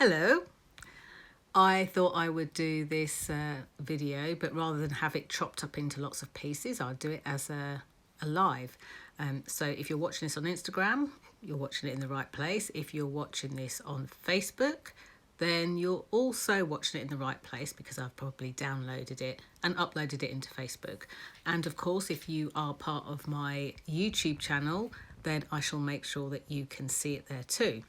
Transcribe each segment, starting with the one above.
Hello. I thought I would do this video, but rather than have it chopped up into lots of pieces, I'll do it as a live. So if you're watching this on Instagram, you're watching it in the right place. If you're watching this on Facebook, then you're also watching it in the right place because I've probably downloaded it and uploaded it into Facebook. And of course, if you are part of my YouTube channel, then I shall make sure that you can see it there too.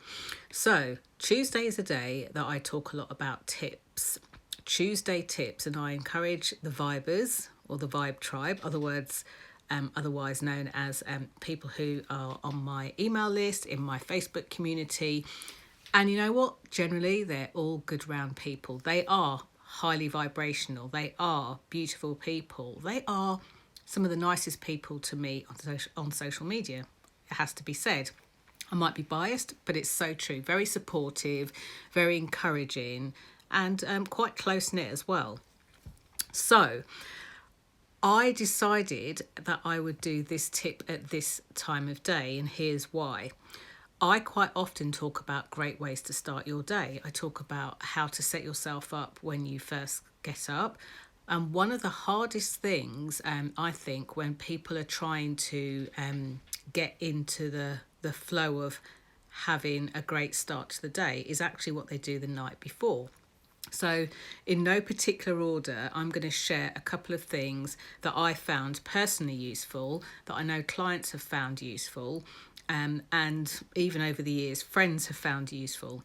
So Tuesday is a day that I talk a lot about tips, Tuesday tips, and I encourage the Vibers or the Vibe Tribe, otherwise known as people who are on my email list, in my Facebook community. And you know what? Generally, they're all good round people. They are highly vibrational. They are beautiful people. They are some of the nicest people to me on social media. It has to be said. I might be biased, but it's so true. Very supportive, very encouraging, and quite close-knit as well. So I decided that I would do this tip at this time of day, and here's why. I quite often talk about great ways to start your day. I talk about how to set yourself up when you first get up. And one of the hardest things, I think, when people are trying to get into the flow of having a great start to the day is actually what they do the night before. So in no particular order, I'm going to share a couple of things that I found personally useful, that I know clients have found useful, and even over the years, friends have found useful.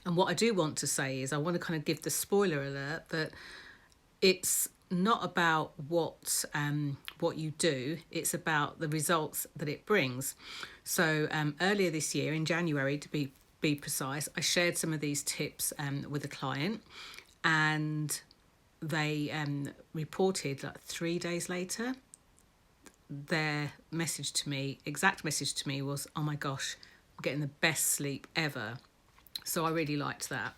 And what I do want to say is I want to kind of give the spoiler alert that it's not about what you do, it's about the results that it brings. So earlier this year, in January to be precise, I shared some of these tips with a client, and they reported like 3 days later, their exact message to me was, oh my gosh, I'm getting the best sleep ever. So I really liked that.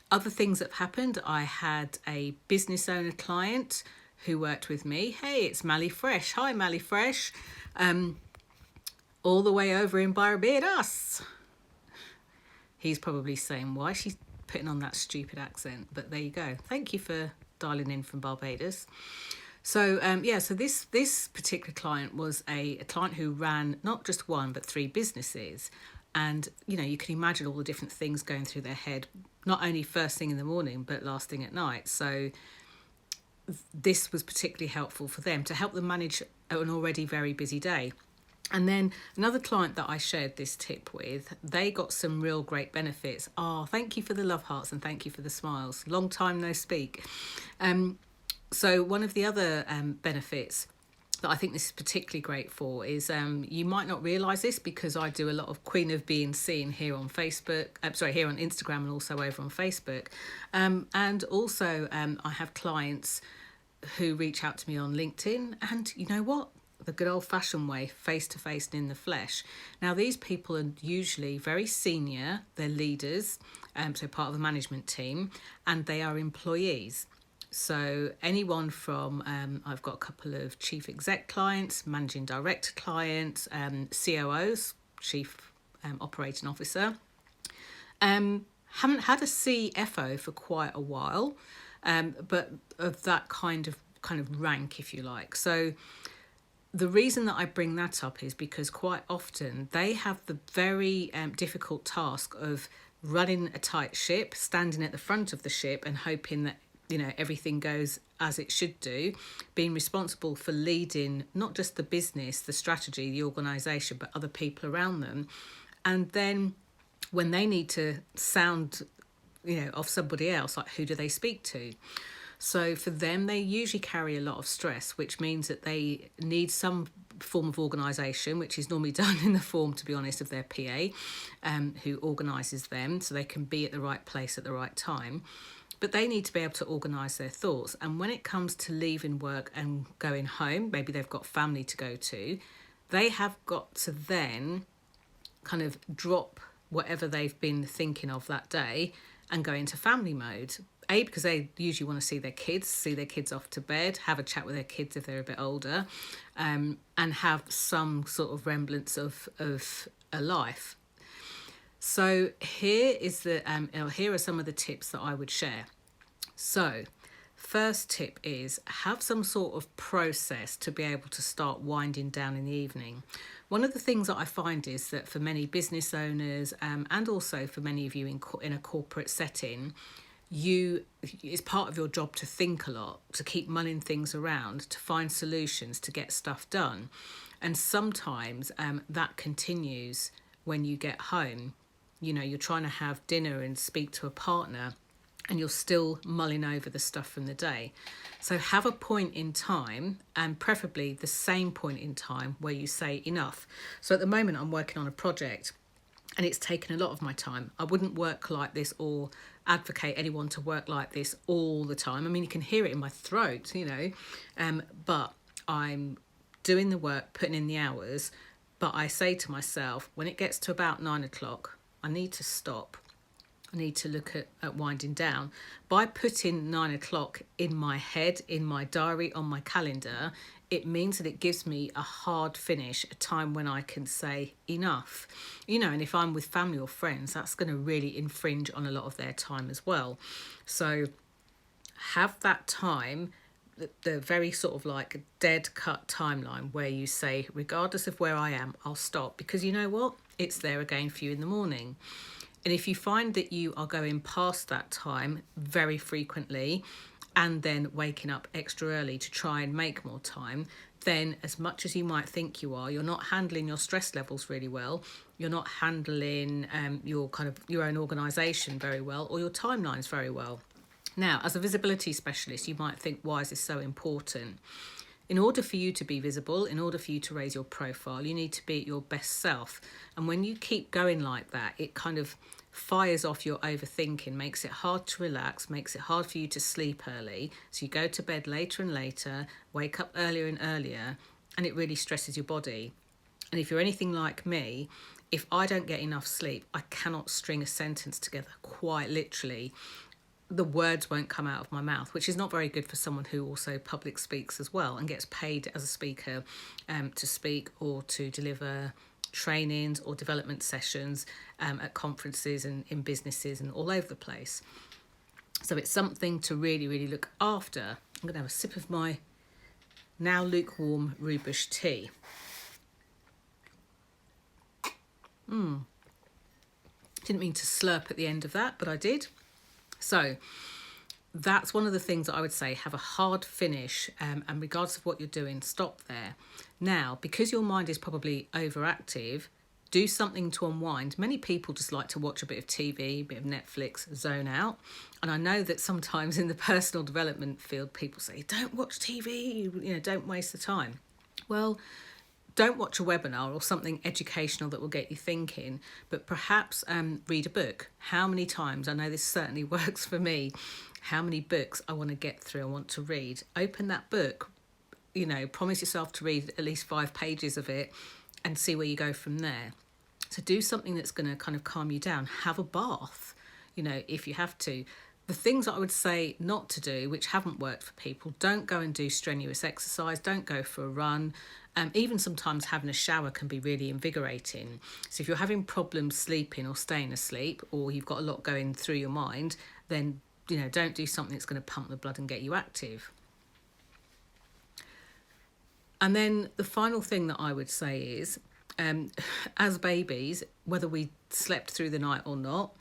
Other things that have happened, I had a business owner client who worked with me. Hey, it's Mally Fresh. Hi, Mally Fresh. All the way over in Barbados. He's probably saying, why is she putting on that stupid accent? But there you go. Thank you for dialing in from Barbados. So so this particular client was a client who ran not just one but 3 businesses. And, you know, you can imagine all the different things going through their head, not only first thing in the morning, but last thing at night. So this was particularly helpful for them to help them manage an already very busy day. And then another client that I shared this tip with, they got some real great benefits. Thank you for the love hearts and thank you for the smiles. Long time no speak. So one of the other benefits that I think this is particularly great for is you might not realise this because I do a lot of Queen of Being Seen here on Facebook, here on Instagram and also over on Facebook. And also I have clients who reach out to me on LinkedIn, and you know what? The good old-fashioned way, face-to-face and in the flesh. Now, these people are usually very senior, they're leaders, so part of the management team, and they are employees. So anyone from, I've got a couple of chief exec clients, managing director clients, COOs, chief operating officer. Haven't had a CFO for quite a while, but of that kind of rank, if you like. So the reason that I bring that up is because quite often they have the very difficult task of running a tight ship, standing at the front of the ship and hoping that, you know, everything goes as it should do, being responsible for leading not just the business, the strategy, the organisation, but other people around them. And then when they need to sound, you know, off somebody else, like who do they speak to? So for them, they usually carry a lot of stress, which means that they need some form of organisation, which is normally done in the form, to be honest, of their PA, who organises them so they can be at the right place at the right time. But they need to be able to organise their thoughts. And when it comes to leaving work and going home, maybe they've got family to go to, they have got to then kind of drop whatever they've been thinking of that day and go into family mode. Because they usually want to see their kids off to bed, have a chat with their kids if they're a bit older, and have some sort of remnants of a life. So here are some of the tips that I would share. So first tip is have some sort of process to be able to start winding down in the evening. One of the things that I find is that for many business owners and also for many of you in a corporate setting, it's part of your job to think a lot, to keep mulling things around, to find solutions, to get stuff done. And sometimes that continues when you get home. You know, you're trying to have dinner and speak to a partner and you're still mulling over the stuff from the day. So have a point in time, and preferably the same point in time, where you say enough. So at the moment I'm working on a project and it's taken a lot of my time. I wouldn't work like this or advocate anyone to work like this all the time. I mean, you can hear it in my throat, but I'm doing the work, putting in the hours. But I say to myself, when it gets to about 9 o'clock, I need to stop. I need to look at winding down. By putting 9 o'clock in my head, in my diary, on my calendar, it means that it gives me a hard finish, a time when I can say enough. And if I'm with family or friends, that's going to really infringe on a lot of their time as well. So have that time, the very sort of like dead cut timeline where you say, regardless of where I am, I'll stop, because you know what? It's there again for you in the morning. And if you find that you are going past that time very frequently and then waking up extra early to try and make more time, then as much as you might think you are, you're not handling your stress levels really well. You're not handling your own organisation very well, or your timelines very well. Now, as a visibility specialist, you might think, why is this so important? In order for you to be visible, in order for you to raise your profile, you need to be at your best self. And when you keep going like that, it kind of fires off your overthinking, makes it hard to relax, makes it hard for you to sleep early. So you go to bed later and later, wake up earlier and earlier, and it really stresses your body. And if you're anything like me, if I don't get enough sleep, I cannot string a sentence together, quite literally. The words won't come out of my mouth, which is not very good for someone who also public speaks as well and gets paid as a speaker to speak or to deliver trainings or development sessions at conferences and in businesses and all over the place. So it's something to really, really look after. I'm going to have a sip of my now lukewarm Rooibos tea. Didn't mean to slurp at the end of that, but I did. So that's one of the things that I would say, have a hard finish, and regardless of what you're doing, stop there. Now, because your mind is probably overactive, do something to unwind. Many people just like to watch a bit of TV, a bit of Netflix, zone out. And I know that sometimes in the personal development field, people say, don't watch TV, don't waste the time. Well, don't watch a webinar or something educational that will get you thinking, but perhaps read a book. How many times, I know this certainly works for me, how many books I want to get through, I want to read. Open that book, promise yourself to read at least 5 pages of it and see where you go from there. So do something that's going to kind of calm you down. Have a bath, if you have to. The things that I would say not to do, which haven't worked for people, don't go and do strenuous exercise, don't go for a run. Even sometimes having a shower can be really invigorating. So if you're having problems sleeping or staying asleep, or you've got a lot going through your mind, then don't do something that's going to pump the blood and get you active. And then the final thing that I would say is, as babies, whether we slept through the night or not,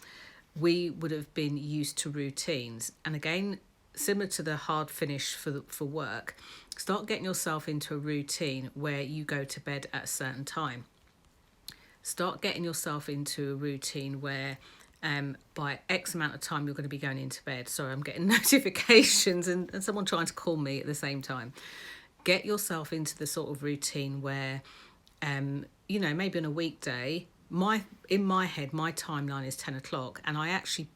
we would have been used to routines. And again, similar to the hard finish for work, start getting yourself into a routine where you go to bed at a certain time. Start getting yourself into a routine where by X amount of time you're going to be going into bed. Sorry, I'm getting notifications and someone trying to call me at the same time. Get yourself into the sort of routine where, maybe on a weekday, in my head, my timeline is 10 o'clock, and I actually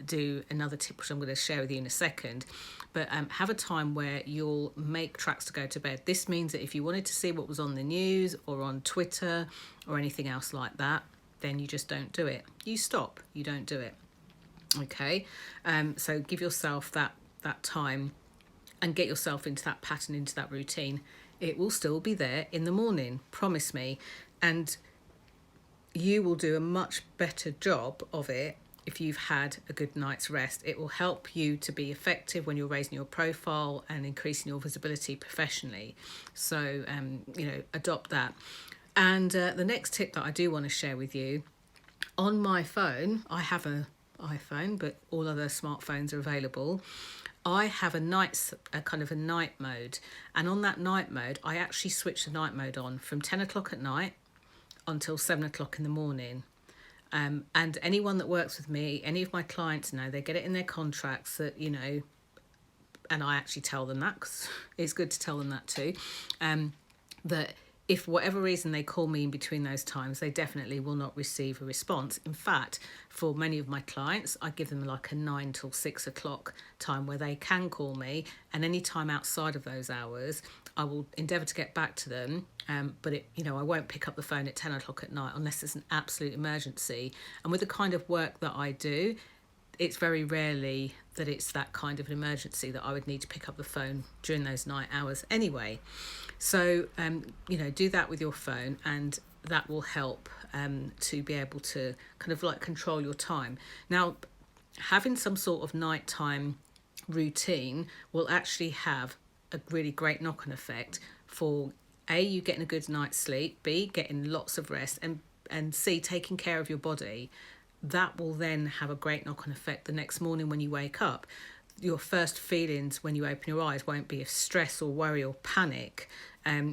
do another tip which I'm going to share with you in a second, but have a time where you'll make tracks to go to bed. This means that if you wanted to see what was on the news or on Twitter or anything else like that, then you just don't do it. You stop, you don't do it. Okay, so give yourself that time and get yourself into that pattern, into that routine. It will still be there in the morning, promise me. And you will do a much better job of it if you've had a good night's rest. It will help you to be effective when you're raising your profile and increasing your visibility professionally. So, adopt that. And the next tip that I do want to share with you, on my phone, I have an iPhone, but all other smartphones are available. I have a kind of a night mode. And on that night mode, I actually switch the night mode on from 10 o'clock at night until 7 o'clock in the morning. And anyone that works with me, any of my clients know, they get it in their contracts that, and I actually tell them that, because it's good to tell them that too, that if for whatever reason they call me in between those times, they definitely will not receive a response. In fact, for many of my clients, I give them like a 9 till 6 o'clock time where they can call me, and any time outside of those hours, I will endeavour to get back to them. But I won't pick up the phone at 10 o'clock at night unless it's an absolute emergency. And with the kind of work that I do, it's very rarely that it's that kind of an emergency that I would need to pick up the phone during those night hours anyway. So, do that with your phone, and that will help to be able to kind of like control your time. Now, having some sort of nighttime routine will actually have a really great knock-on effect for A, you getting a good night's sleep, B, getting lots of rest, and C, taking care of your body. That will then have a great knock-on effect the next morning when you wake up. Your first feelings when you open your eyes won't be of stress or worry or panic.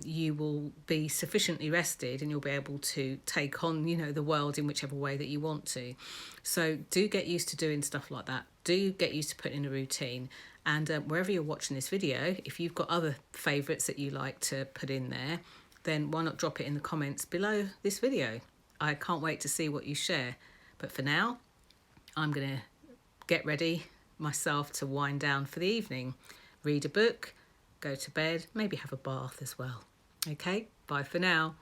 You will be sufficiently rested, and you'll be able to take on, the world in whichever way that you want to. So do get used to doing stuff like that. Do get used to putting in a routine. And wherever you're watching this video, if you've got other favourites that you like to put in there, then why not drop it in the comments below this video? I can't wait to see what you share. But for now, I'm going to get ready myself to wind down for the evening. Read a book, go to bed, maybe have a bath as well. Okay, bye for now.